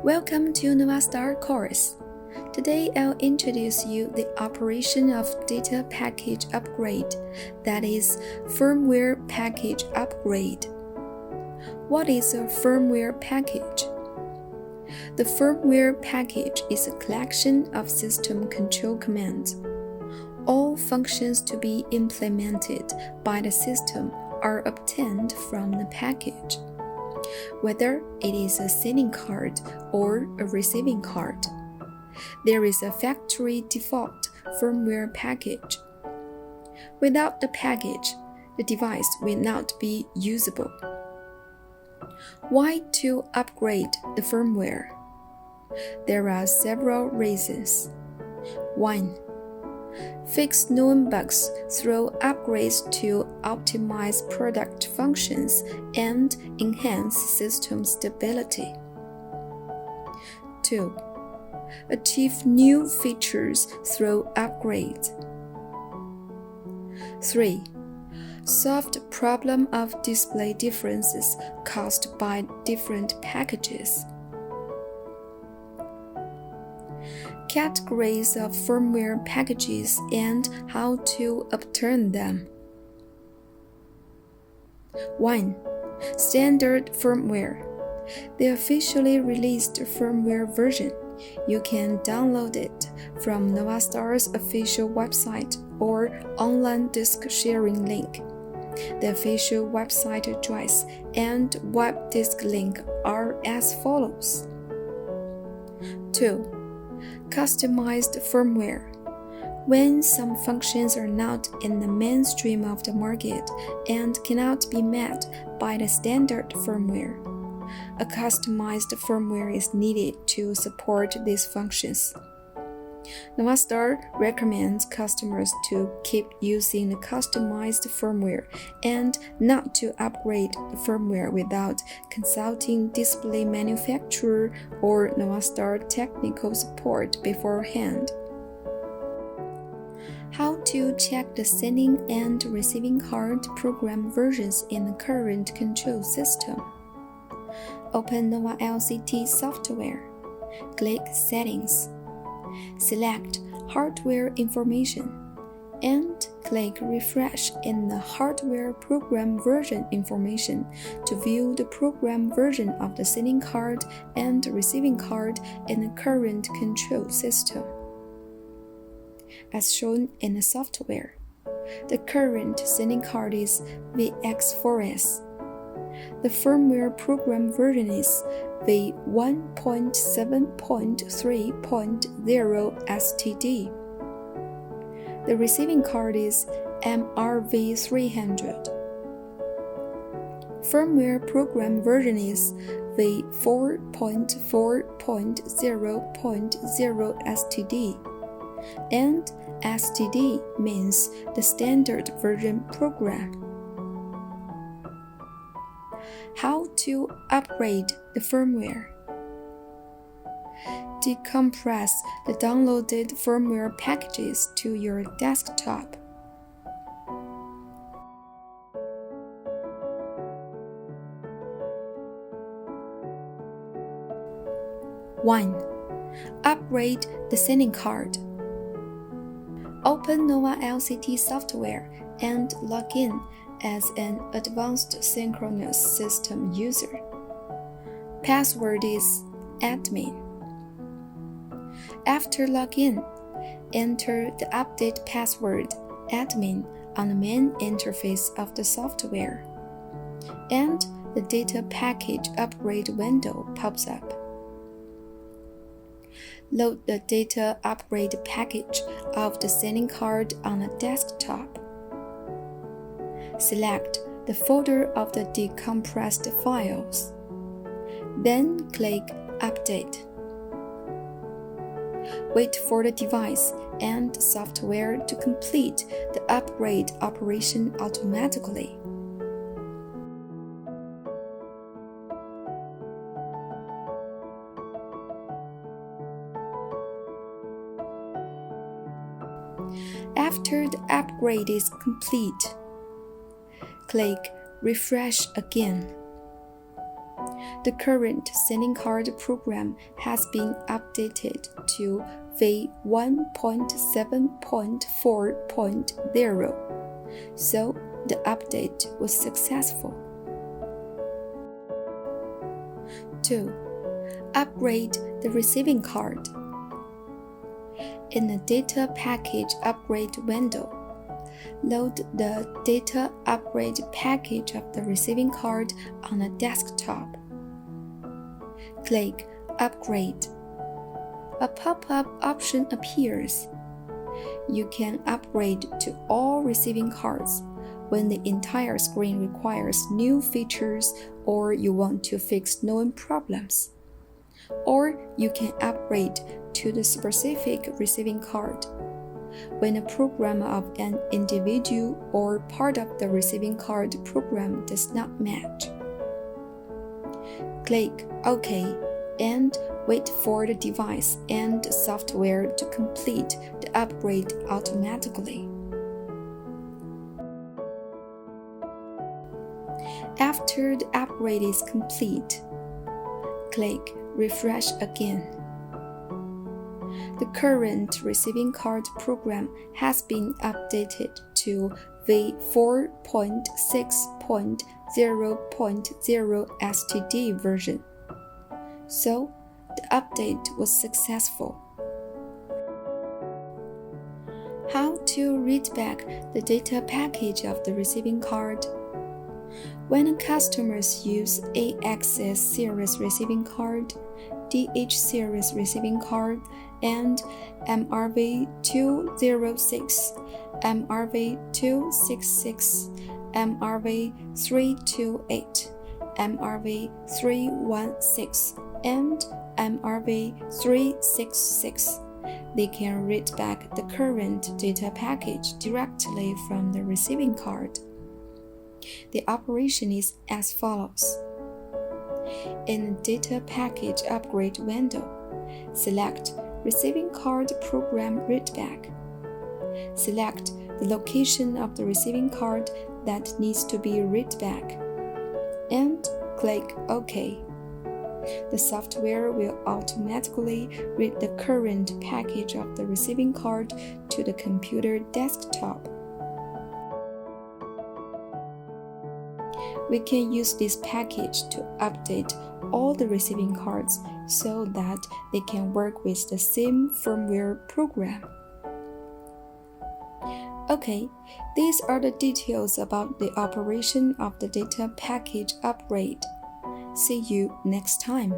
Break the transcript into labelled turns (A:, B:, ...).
A: Welcome to NovaStar course. Today I'll introduce you the operation of data package upgrade, that is, firmware package upgrade. What is a firmware package? The firmware package is a collection of system control commands. All functions to be implemented by the system are obtained from the package, whether it is a sending card or a receiving card. There is a factory default firmware package. Without the package, the device will not be usable. Why to upgrade the firmware? There are several reasons. 1. Fix known bugs through upgrades to optimize product functions and enhance system stability. 2. Achieve new features through upgrades. 3. Solve the problem of display differences caused by different packages. Categories of firmware packages and how to obtain them. 1. Standard firmware. The officially released firmware version. You can download it from NovaStar's official website or online disk sharing link. The official website address and web disk link are as follows. 2. Customized firmware. When some functions are not in the mainstream of the market and cannot be met by the standard firmware, a customized firmware is needed to support these functions. NovaStar recommends customers to keep using the customized firmware and not to upgrade the firmware without consulting display manufacturer or NovaStar technical support beforehand. How to check the sending and receiving card program versions in the current control system. Open NovaLCT software. Click Settings. Select Hardware Information and click Refresh in the Hardware Program Version information to view the program version of the sending card and receiving card in the current control system. As shown in the software, the current sending card is VX4S. The firmware program version is v1.7.3.0 STD. The receiving card is MRV300. Firmware program version is v4.4.0.0 STD. And STD means the standard version program. How to upgrade the firmware. Decompress the downloaded firmware packages to your desktop. One. Upgrade the sending card. Open NovaLCT software and log in as an advanced synchronous system user. Password is admin. After login, enter the update password admin on the main interface of the software, and the data package upgrade window pops up. Load the data upgrade package of the sending card on a desktop. Select the folder of the decompressed files. Then click Update. Wait for the device and software to complete the upgrade operation automatically. After the upgrade is complete, click Refresh again. The current sending card program has been updated to v1.7.4.0, so the update was successful. 2. Upgrade the receiving card. In the Data Package Upgrade window, load the Data Upgrade package of the receiving card on the desktop. Click Upgrade. A pop-up option appears. You can upgrade to all receiving cards when the entire screen requires new features or you want to fix known problems. Or you can upgrade to the specific receiving card when a program of an individual or part of the receiving card program does not match. Click OK and wait for the device and software to complete the upgrade automatically. After the upgrade is complete, click Refresh again. The current receiving card program has been updated to v4.6.0.0 STD version, so the update was successful. How to read back the data package of the receiving card? When customers use AXS series receiving card, DH series receiving card, and MRV206, MRV266, MRV328, MRV316, and MRV366, they can read back the current data package directly from the receiving card. The operation is as follows. In the Data Package Upgrade window, select Receiving Card Program Readback. Select the location of the receiving card that needs to be read back, and click OK. The software will automatically read the current package of the receiving card to the computer desktop. We can use this package to update all the receiving cards so that they can work with the same firmware program. Okay, these are the details about the operation of the data package upgrade. See you next time.